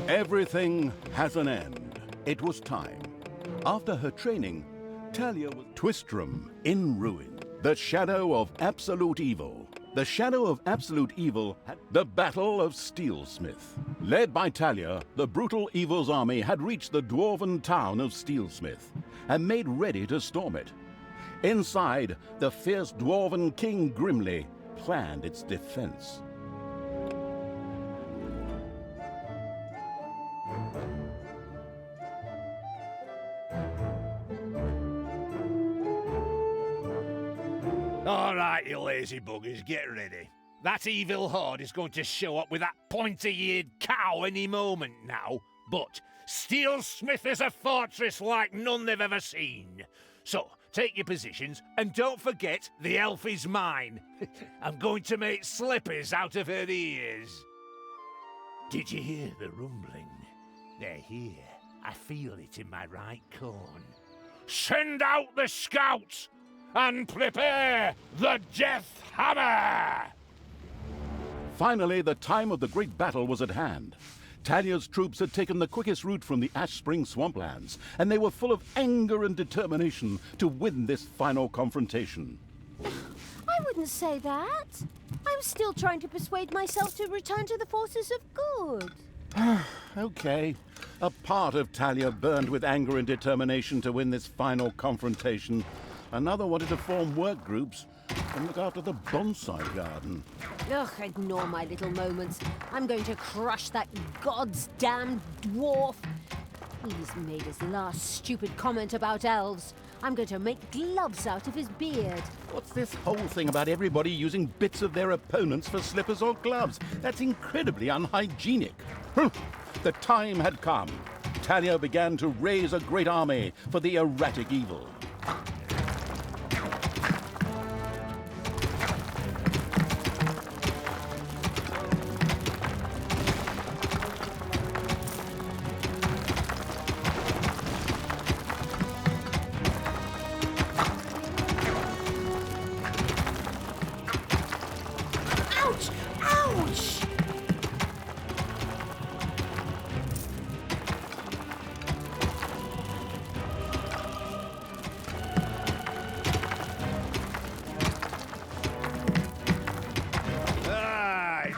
Everything has an end. It was time. After her training, Talia was Twistram in ruin. The shadow of absolute evil. The shadow of absolute evil had the Battle of Steelsmith. Led by Talia, the brutal evil's army had reached the dwarven town of Steelsmith and made ready to storm it. Inside, the fierce dwarven king grimly planned its defense. All right, you lazy buggers, get ready. That evil horde is going to show up with that pointy-eared cow any moment now. But Steelsmith is a fortress like none they've ever seen. So, take your positions, and don't forget the elf is mine. I'm going to make slippers out of her ears. Did you hear the rumbling? They're here. I feel it in my right corn. Send out the scouts! And prepare the Death Hammer! Finally, the time of the great battle was at hand. Talia's troops had taken the quickest route from the Ash Spring swamplands, and they were full of anger and determination to win this final confrontation. I wouldn't say that. I'm still trying to persuade myself to return to the forces of good. Okay. A part of Talia burned with anger and determination to win this final confrontation. Another wanted to form work groups and look after the bonsai garden. Ugh, ignore my little moments. I'm going to crush that god's damned dwarf. He's made his last stupid comment about elves. I'm going to make gloves out of his beard. What's this whole thing about everybody using bits of their opponents for slippers or gloves? That's incredibly unhygienic. The time had come. Talia began to raise a great army for the erratic evil.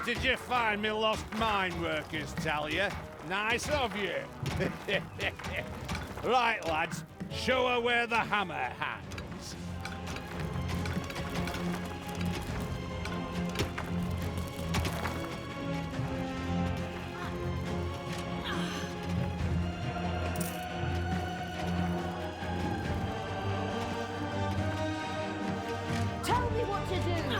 Did you find me lost mine workers, Talia? Nice of you. Right, lads, show her where the hammer hangs. Tell me what to do.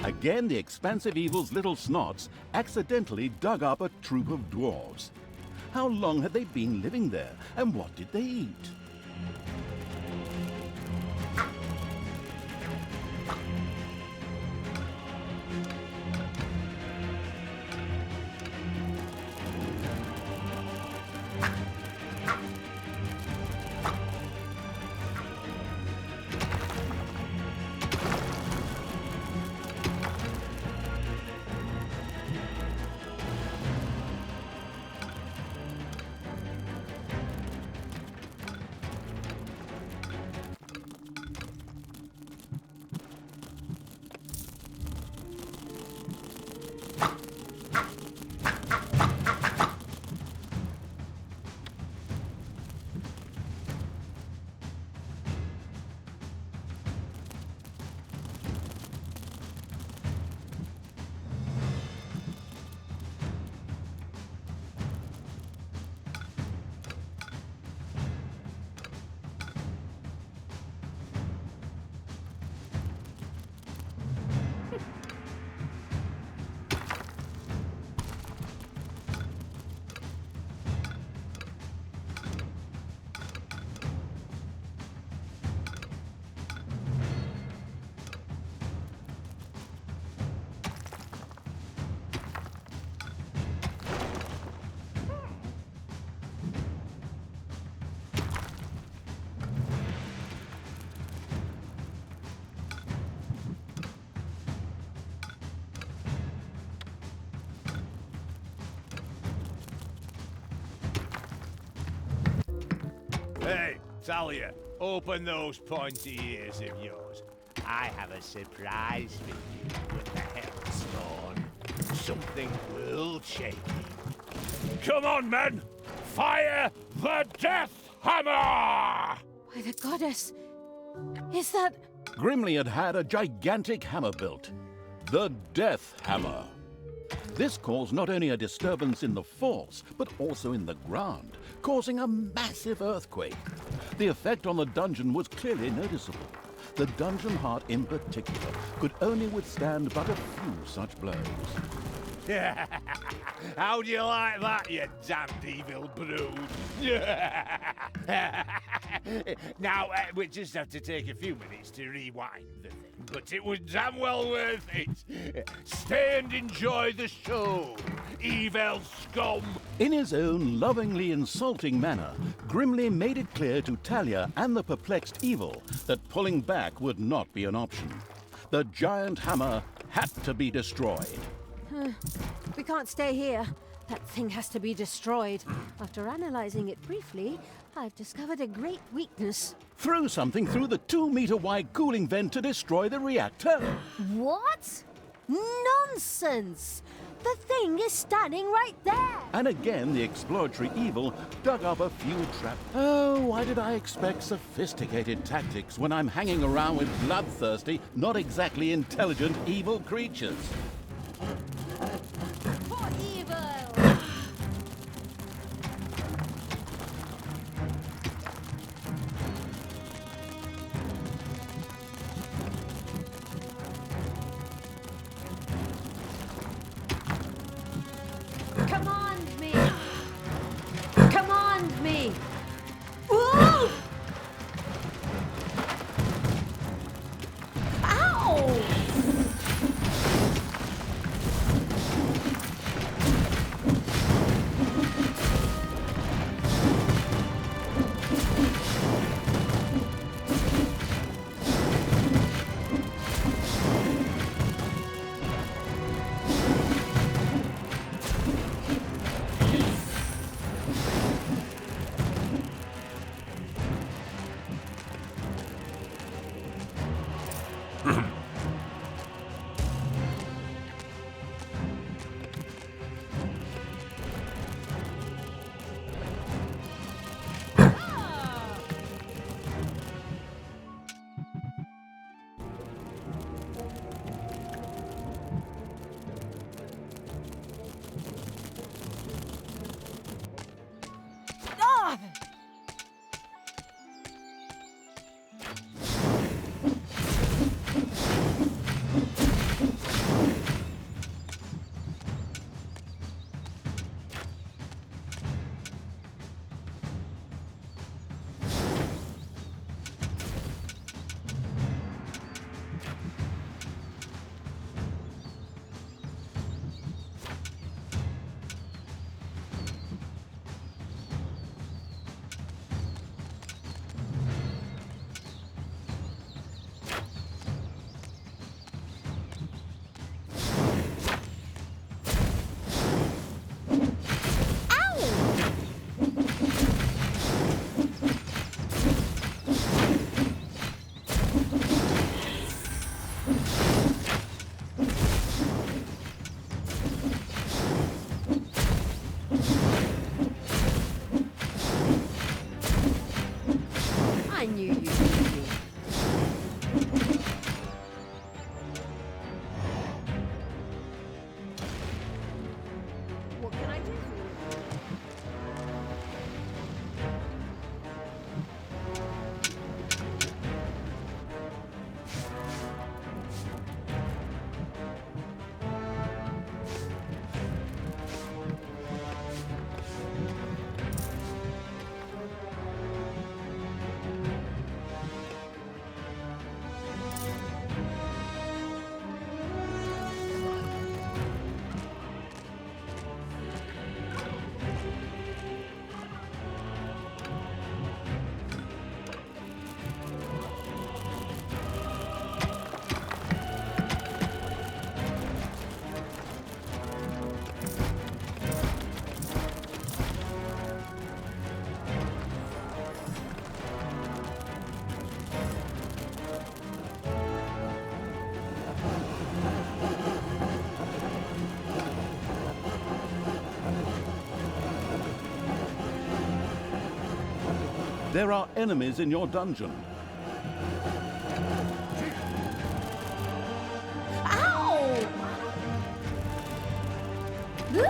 Again, the expansive evil's little snots accidentally dug up a troop of dwarves. How long had they been living there, and what did they eat? Talia, open those pointy ears of yours. I have a surprise for you with the Hellspawn. Something world-shaking. Come on, men! Fire the Death Hammer! By the goddess, is that... Grimly had had a gigantic hammer built, the Death Hammer. This caused not only a disturbance in the force, but also in the ground, causing a massive earthquake. The effect on the dungeon was clearly noticeable. The dungeon heart in particular could only withstand but a few such blows. How do you like that, you damned evil brood? Now, we just have to take a few minutes to rewind the thing, but it was damn well worth it. Stay and enjoy the show, evil scum. In his own lovingly insulting manner, Grimly made it clear to Talia and the perplexed evil that pulling back would not be an option. The giant hammer had to be destroyed. We can't stay here. That thing has to be destroyed. After analyzing it briefly, I've discovered a great weakness. Threw something through the 2-meter-wide cooling vent to destroy the reactor. What? Nonsense! The thing is standing right there! And again, the exploratory evil dug up a few traps. Oh, why did I expect sophisticated tactics when I'm hanging around with bloodthirsty, not exactly intelligent evil creatures? For evil! Command me! Command me! Ooh! Ow! I knew you'd need me. What can I do for you? There are enemies in your dungeon. Ow! Ugh!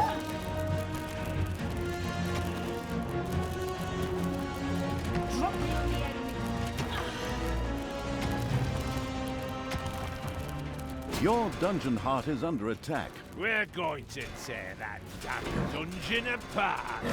Drop me on the enemy. Your dungeon heart is under attack. We're going to tear that damn dungeon apart.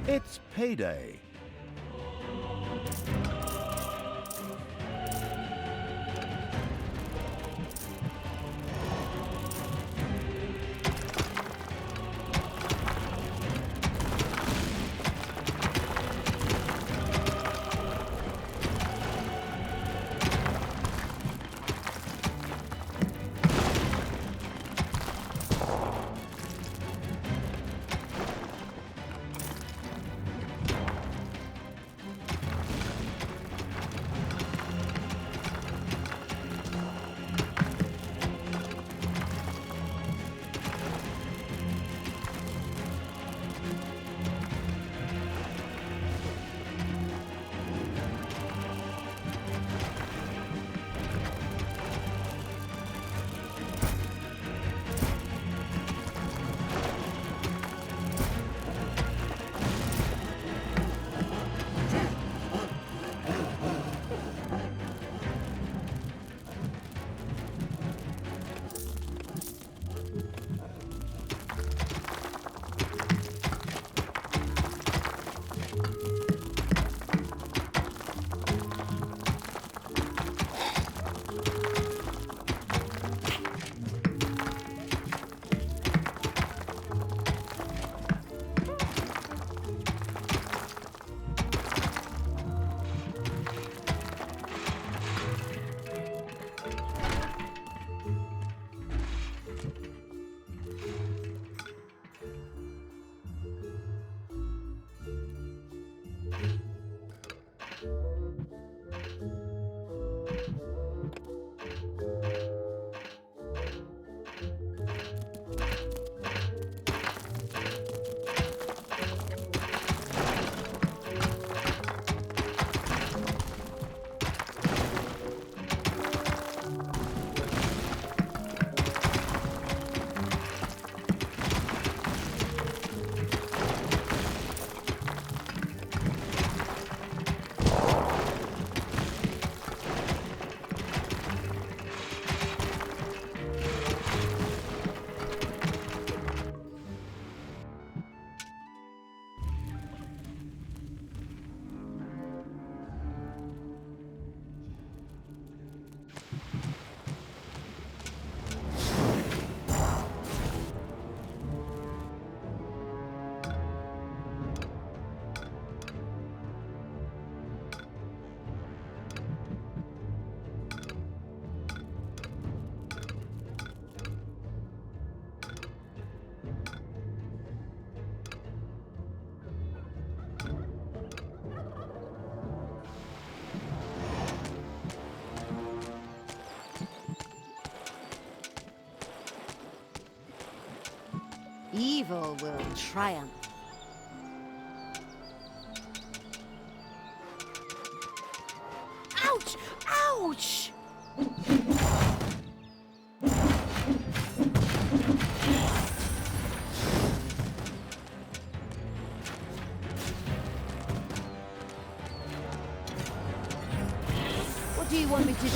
It's payday. Evil will triumph. Ouch! Ouch! What do you want me to do?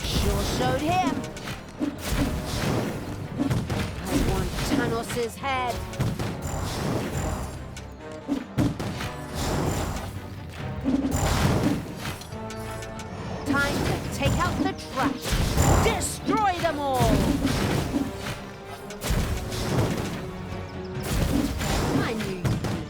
Sure showed him. I want Thanos' head. Time to take out the trash. Destroy them all. I knew you'd be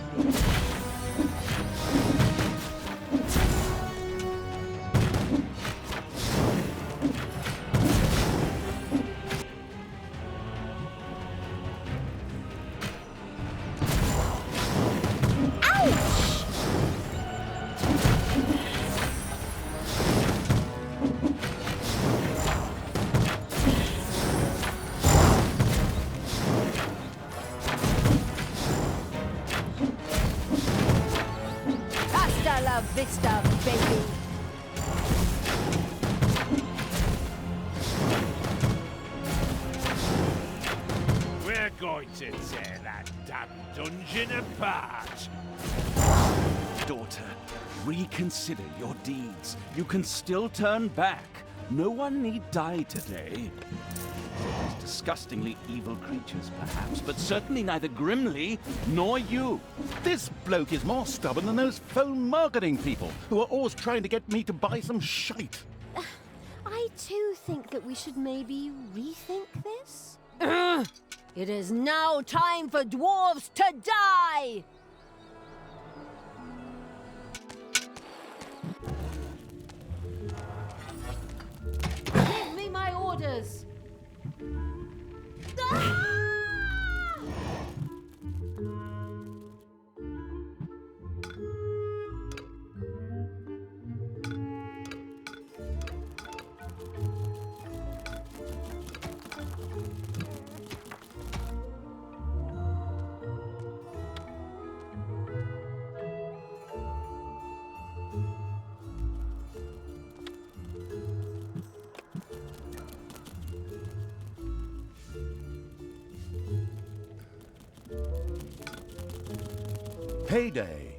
Hasta vista, baby. We're going to tear that damn dungeon apart. Daughter, reconsider your deeds. You can still turn back. No one need die today. These disgustingly evil creatures, perhaps, but certainly neither Grimly nor you. This bloke is more stubborn than those phone marketing people who are always trying to get me to buy some shite. I too think that we should maybe rethink this. It is now time for dwarves to die! Give me my orders! Ah! Payday.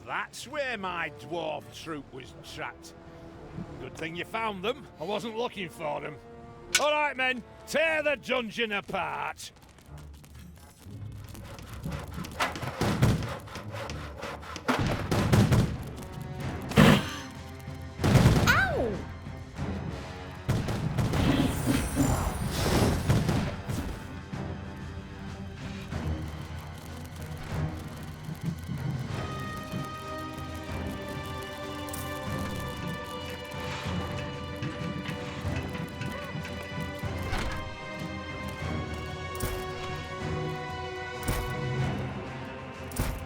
That's where my dwarf troop was trapped. Good thing you found them. I wasn't looking for them. All right, men, tear the dungeon apart.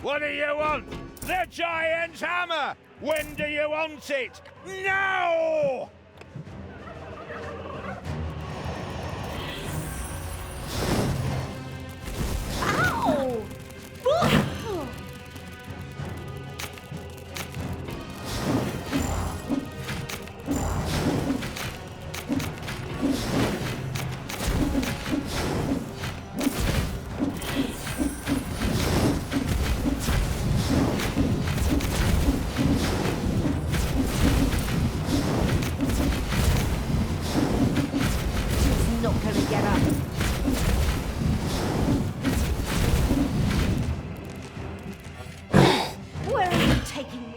What do you want? The giant's hammer! When do you want it? Now! Ow! She's not gonna get up. Where are you taking me?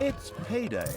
It's payday.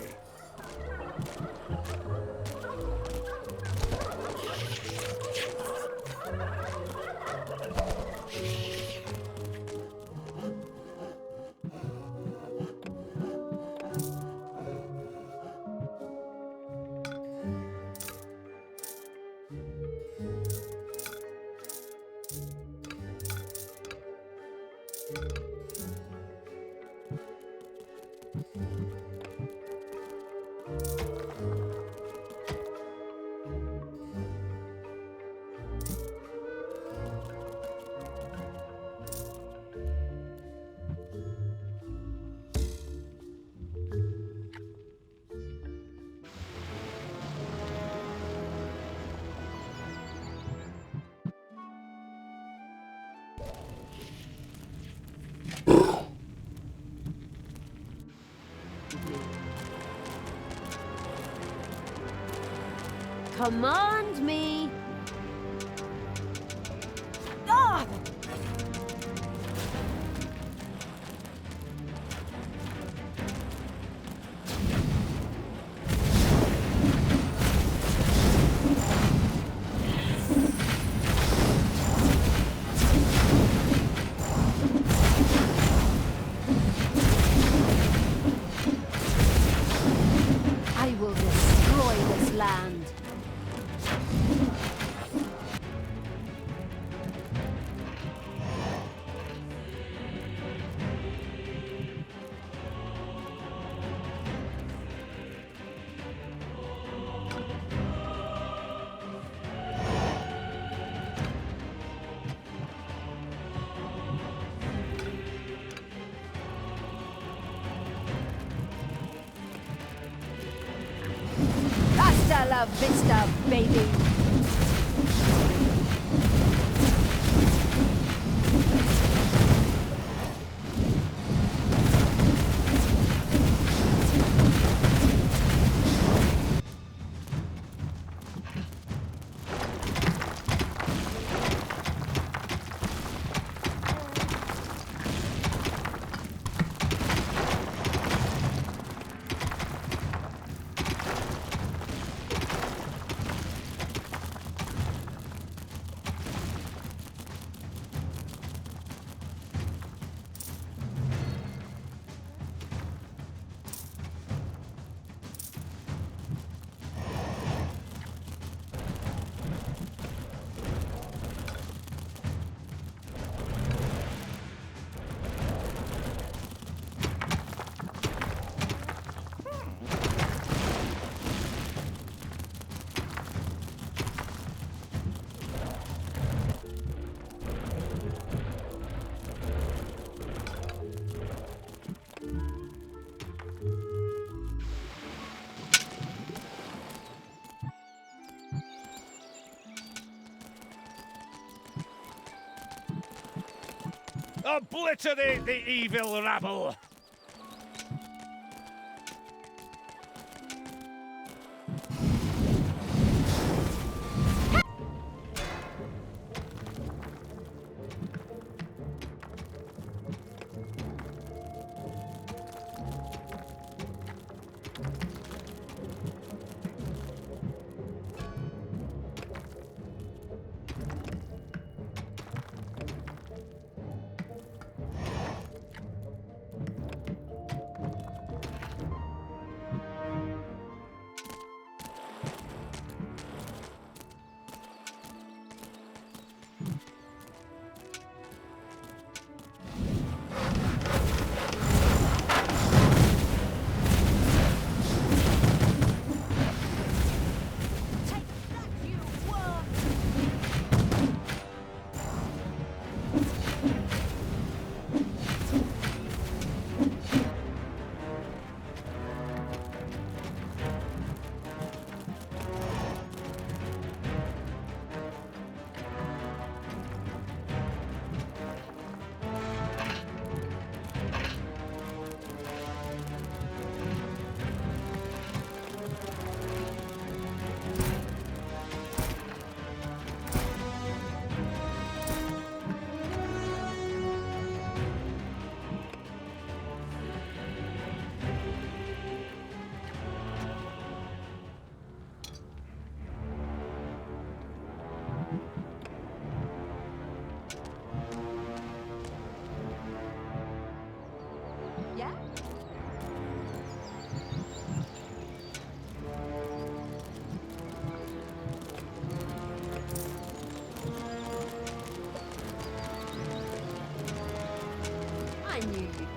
Command me. Ah! I will destroy this land. Hasta la vista, baby. Obliterate the evil rabble! Yeah? I knew you'd need me.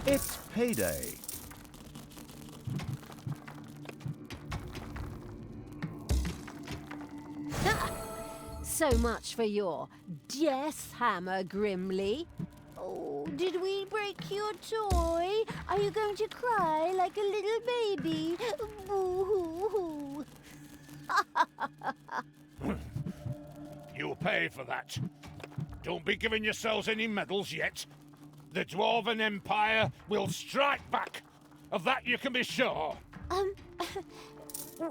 It's payday. So much for your death hammer, Grimly. Oh, did we break your toy? Are you going to cry like a little baby? Boo-hoo-hoo. You'll pay for that. Don't be giving yourselves any medals yet. The Dwarven Empire will strike back. Of that you can be sure.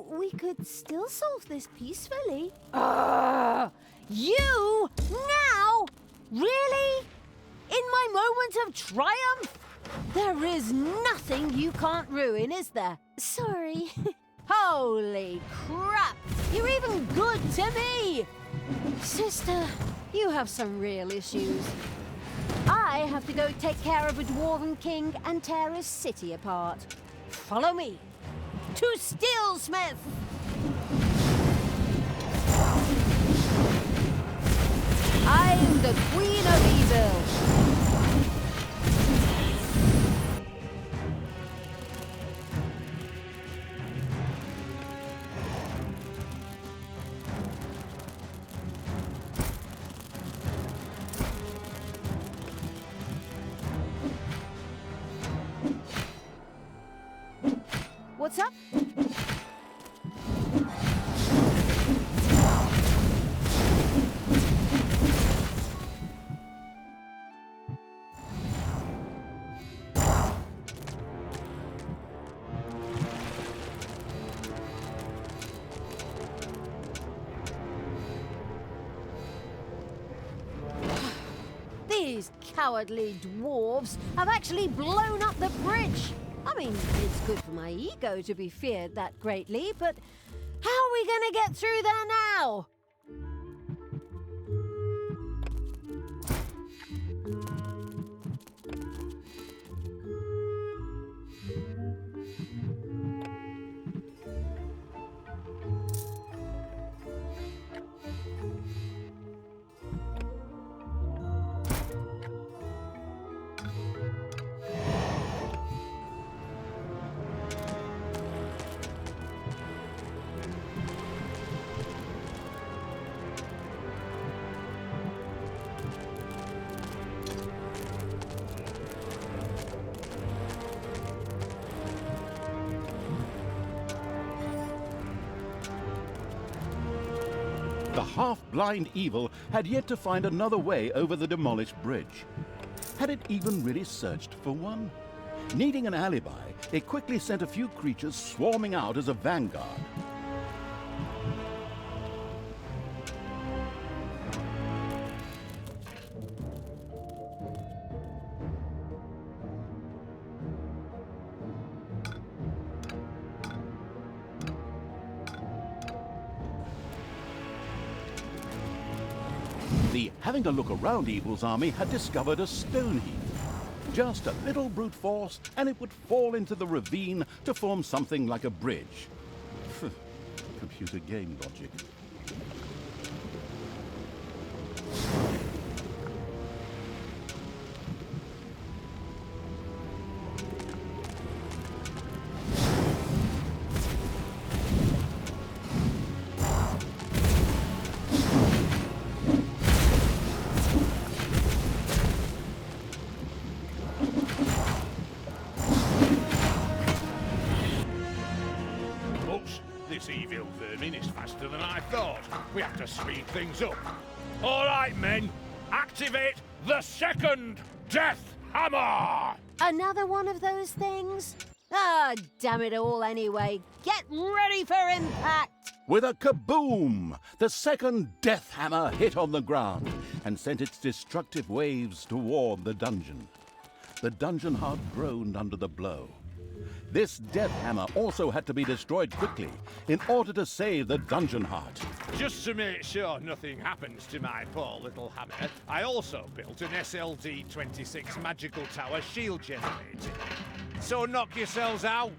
We could still solve this peacefully. You? Now? Really? In my moment of triumph? There is nothing you can't ruin, is there? Sorry. Holy crap! You're even good to me! Sister, you have some real issues. I have to go take care of a Dwarven king and tear his city apart. Follow me to Steelsmith! I'm the Queen of Evil! What's up? These cowardly dwarves have actually blown up the bridge. I mean, it's good for my ego to be feared that greatly, but how are we gonna get through there now? The half-blind evil had yet to find another way over the demolished bridge. Had it even really searched for one? Needing an alibi, it quickly sent a few creatures swarming out as a vanguard. The having a look around evil's army had discovered a stone heap. Just a little brute force, and it would fall into the ravine to form something like a bridge. Computer game logic. This evil vermin is faster than I thought. We have to speed things up. All right, men. Activate the second Death Hammer! Another one of those things? Ah, damn it all anyway. Get ready for impact! With a kaboom! The second Death Hammer hit on the ground and sent its destructive waves toward the dungeon. The dungeon heart groaned under the blow. This Death Hammer also had to be destroyed quickly in order to save the dungeon heart. Just to make sure nothing happens to my poor little hammer, I also built an SLD-26 magical tower shield generator. So knock yourselves out!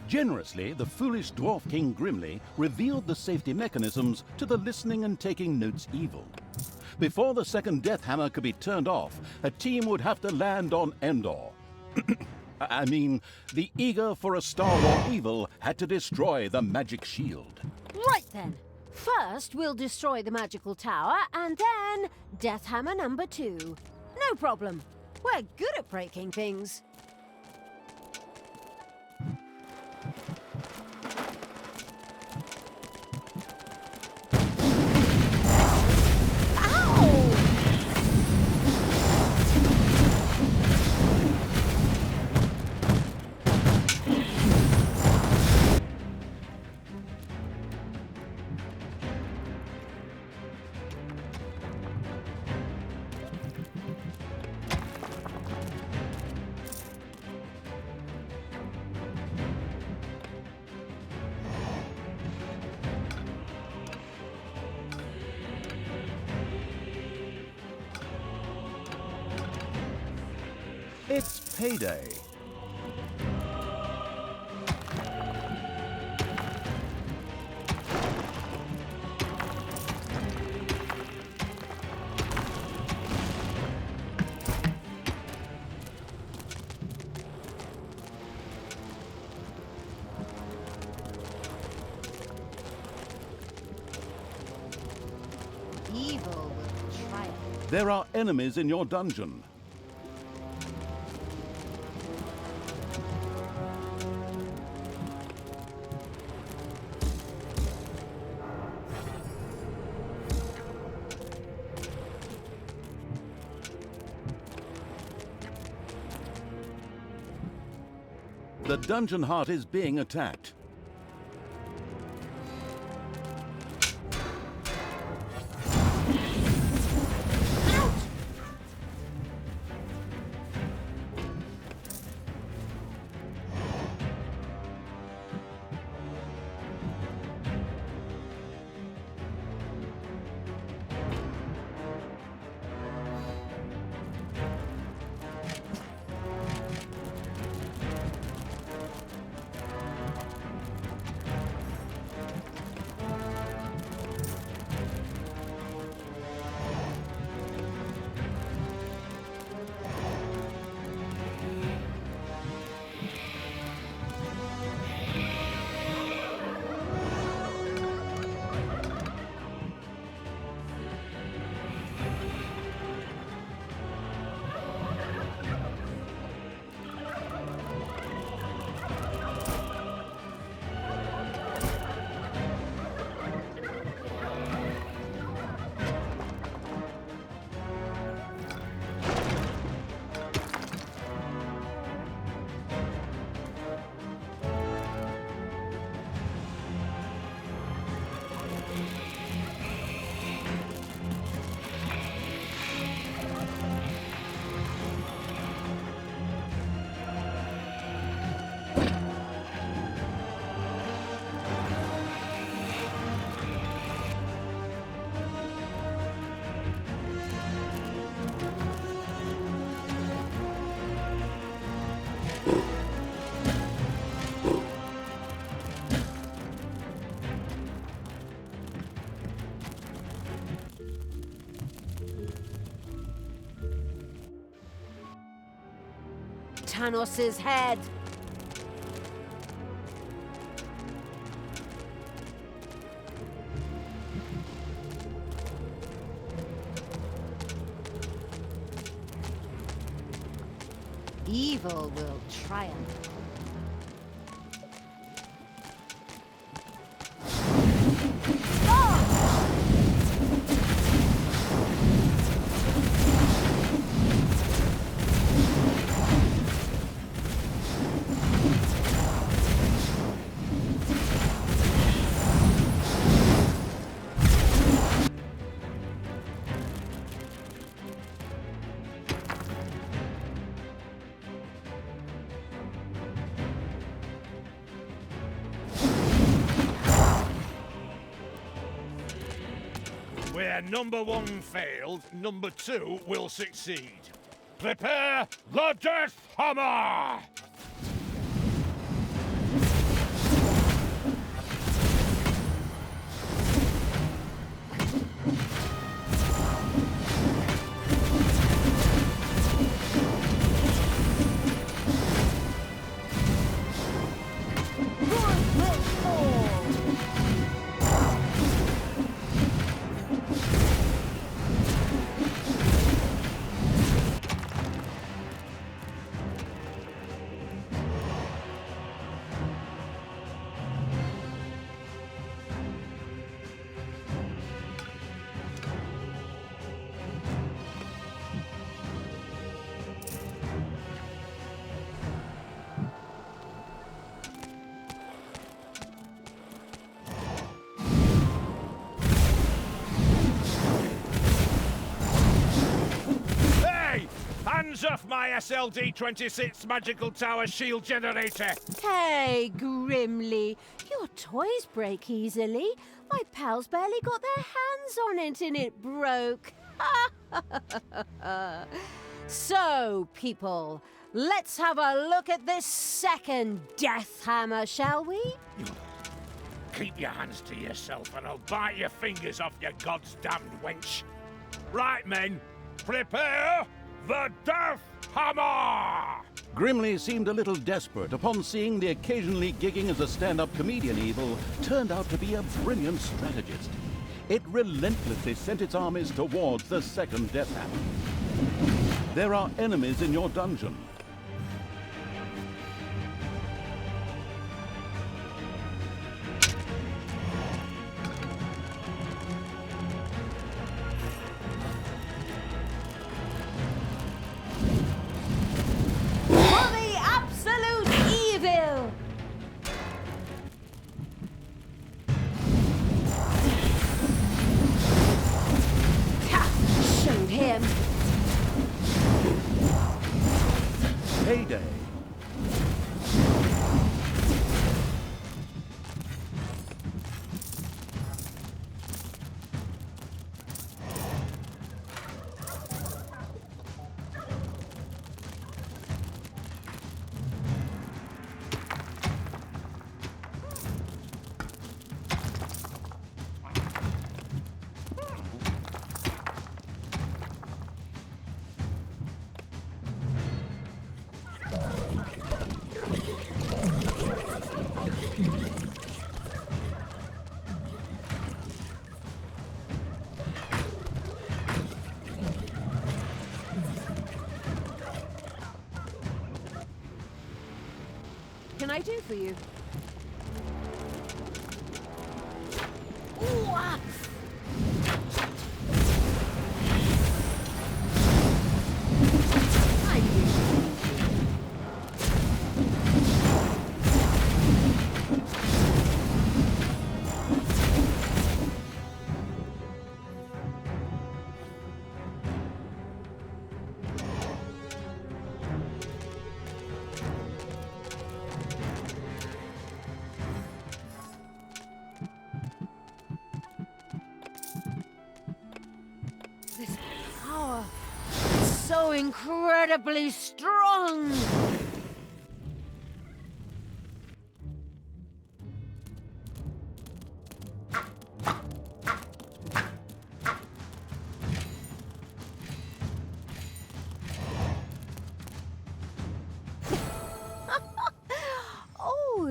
Generously, the foolish Dwarf King Grimly revealed the safety mechanisms to the listening and taking notes evil. Before the second Death Hammer could be turned off, a team would have to land on Endor. I mean, the eager for a Star War evil had to destroy the magic shield. Right then. First, we'll destroy the magical tower, and then Death Hammer number 2. No problem. We're good at breaking things. It's payday. Evil will triumph. There are enemies in your dungeon. The dungeon heart is being attacked. Thanos' head. Evil will triumph. Where number one failed, number two will succeed. Prepare the Death Hammer! Hands off my SLD-26 magical tower shield generator! Hey, Grimly, your toys break easily. My pals barely got their hands on it and it broke. So, people, let's have a look at this second Death Hammer, shall we? Keep your hands to yourself and I'll bite your fingers off, you God's damned wench. Right, men, prepare the Death Hammer! Grimly seemed a little desperate upon seeing the occasionally gigging as a stand-up comedian Evil turned out to be a brilliant strategist. It relentlessly sent its armies towards the second Death Hammer. There are enemies in your dungeon. Heyday. Can I do for you? Ooh, ah. This power is so incredibly strong.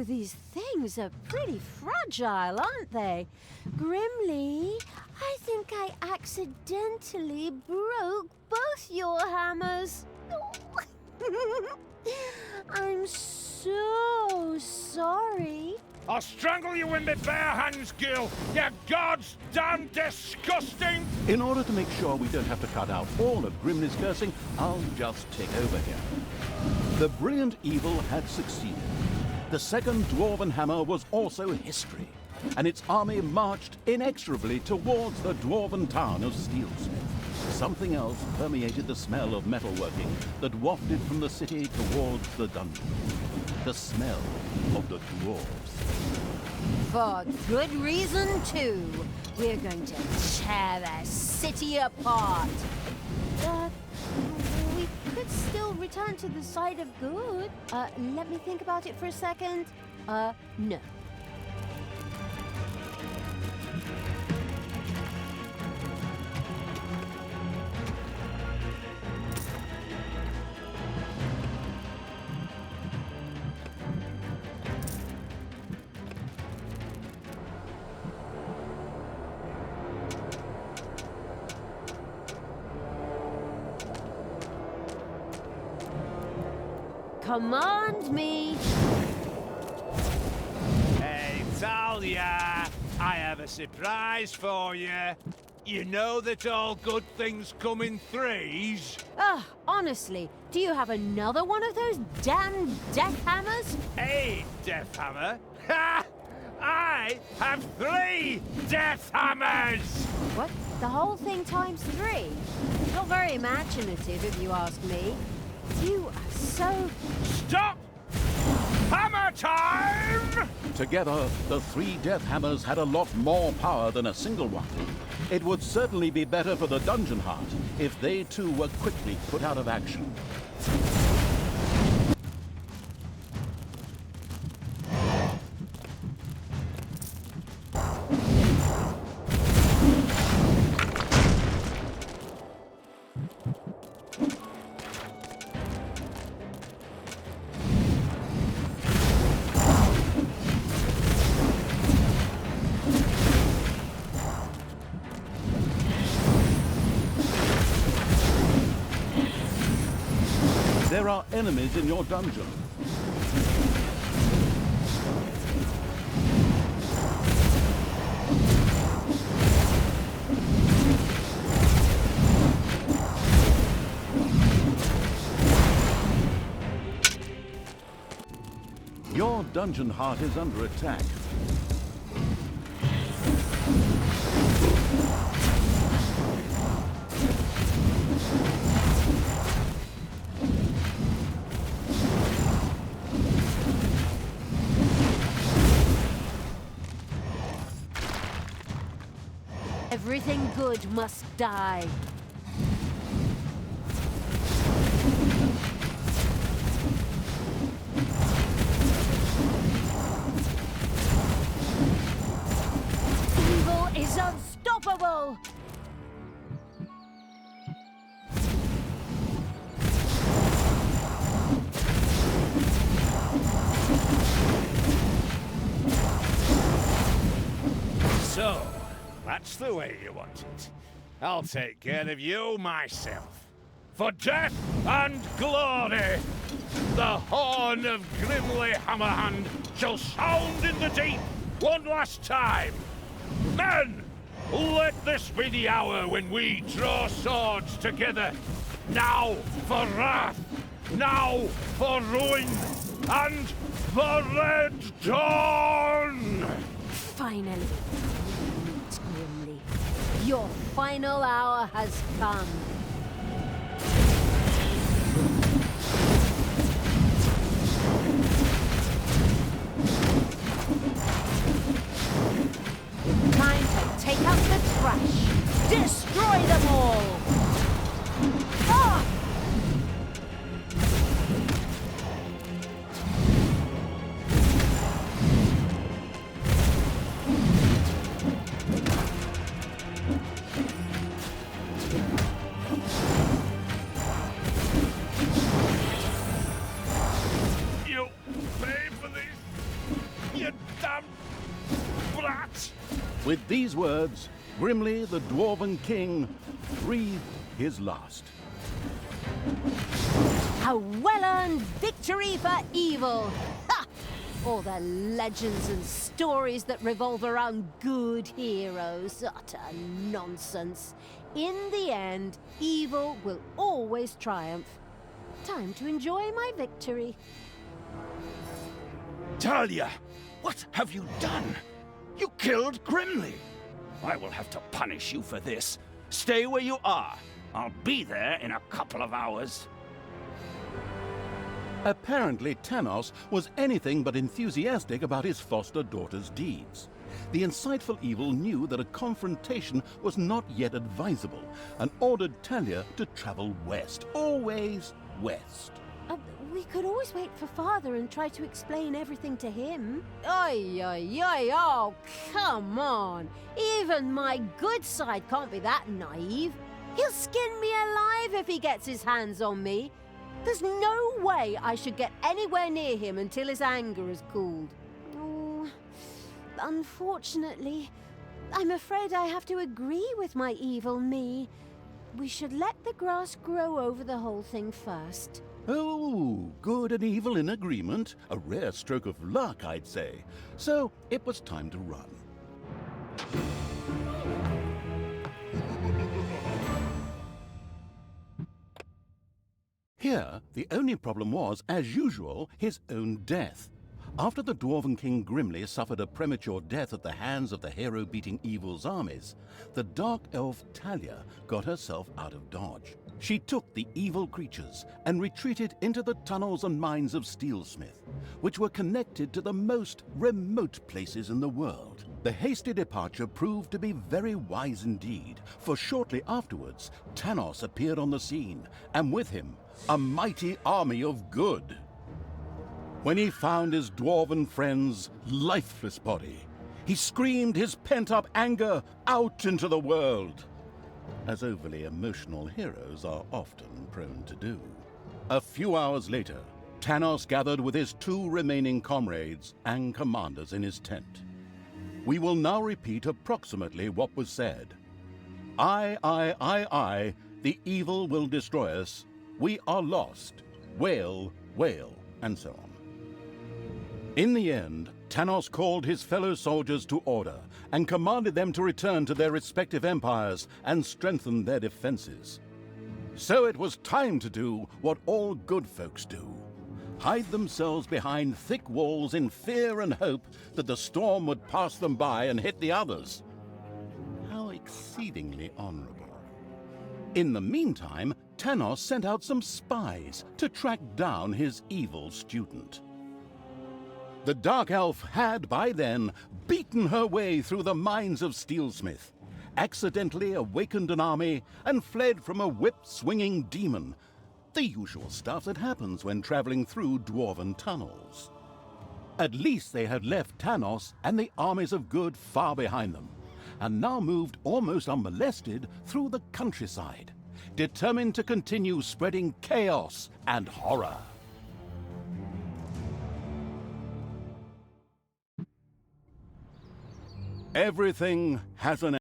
Oh, these things are pretty fragile, aren't they? Grimly, I think I accidentally broke both your hammers. I'm so sorry. I'll strangle you in my bare hands, Gil! You god's damn disgusting! In order to make sure we don't have to cut out all of Grimly's cursing, I'll just take over here. The brilliant evil had succeeded. The second Dwarven Hammer was also history, and its army marched inexorably towards the Dwarven town of Steelsmith. Something else permeated the smell of metalworking that wafted from the city towards the dungeon. The smell of the dwarves. For good reason, too. We're going to tear the city apart. We could still return to the side of good. Let me think about it for a second. No. Command me! Hey, Talia! I have a surprise for you. You know that all good things come in threes? Honestly, do you have another one of those damn death hammers? A death hammer? Ha! I have 3 death hammers! What? The whole thing times 3? Not very imaginative, if you ask me. You are so... Stop! Hammer time! Together, the 3 death hammers had a lot more power than a single one. It would certainly be better for the Dungeon Heart if they too were quickly put out of action. There are enemies in your dungeon. Your dungeon heart is under attack. Everything good must die. Evil is unstoppable! So, that's the way you want it. I'll take care of you myself. For death and glory, the horn of Grimly Hammerhand shall sound in the deep one last time. Men, let this be the hour when we draw swords together. Now for wrath, now for ruin, and for Red Dawn! Finally, meet Grimly. Your final hour has come. Time to take out the trash. Destroy them all! Ah! With these words, Grimly the Dwarven King breathed his last. A well-earned victory for evil! Ha! All the legends and stories that revolve around good heroes. Utter nonsense. In the end, evil will always triumph. Time to enjoy my victory. Talia, what have you done? You killed Grimly. I will have to punish you for this. Stay where you are. I'll be there in a couple of hours. Apparently, Tanos was anything but enthusiastic about his foster daughter's deeds. The insightful evil knew that a confrontation was not yet advisable and ordered Talia to travel west, always west. We could always wait for Father and try to explain everything to him. Oi, oi, oi, oh, come on. Even my good side can't be that naive. He'll skin me alive if he gets his hands on me. There's no way I should get anywhere near him until his anger has cooled. Oh, unfortunately, I'm afraid I have to agree with my evil me. We should let the grass grow over the whole thing first. Oh, good and evil in agreement. A rare stroke of luck, I'd say. So it was time to run. Here, the only problem was, as usual, his own death. After the Dwarven King Grimly suffered a premature death at the hands of the hero-beating evil's armies, the Dark Elf Talia got herself out of dodge. She took the evil creatures and retreated into the tunnels and mines of Steelsmith, which were connected to the most remote places in the world. The hasty departure proved to be very wise indeed, for shortly afterwards, Tanos appeared on the scene, and with him, a mighty army of good. When he found his dwarven friend's lifeless body, he screamed his pent-up anger out into the world, as overly emotional heroes are often prone to do. A few hours later, Tanos gathered with his 2 remaining comrades and commanders in his tent. We will now repeat approximately what was said. I, the evil will destroy us. We are lost. Wail, wail, and so on. In the end, Tanos called his fellow soldiers to order and commanded them to return to their respective empires and strengthen their defenses. So it was time to do what all good folks do: hide themselves behind thick walls in fear and hope that the storm would pass them by and hit the others. How exceedingly honorable. In the meantime, Tanos sent out some spies to track down his evil student. The Dark Elf had, by then, beaten her way through the mines of Steelsmith, accidentally awakened an army, and fled from a whip-swinging demon. The usual stuff that happens when traveling through dwarven tunnels. At least they had left Tanos and the armies of good far behind them, and now moved almost unmolested through the countryside, determined to continue spreading chaos and horror. Everything has an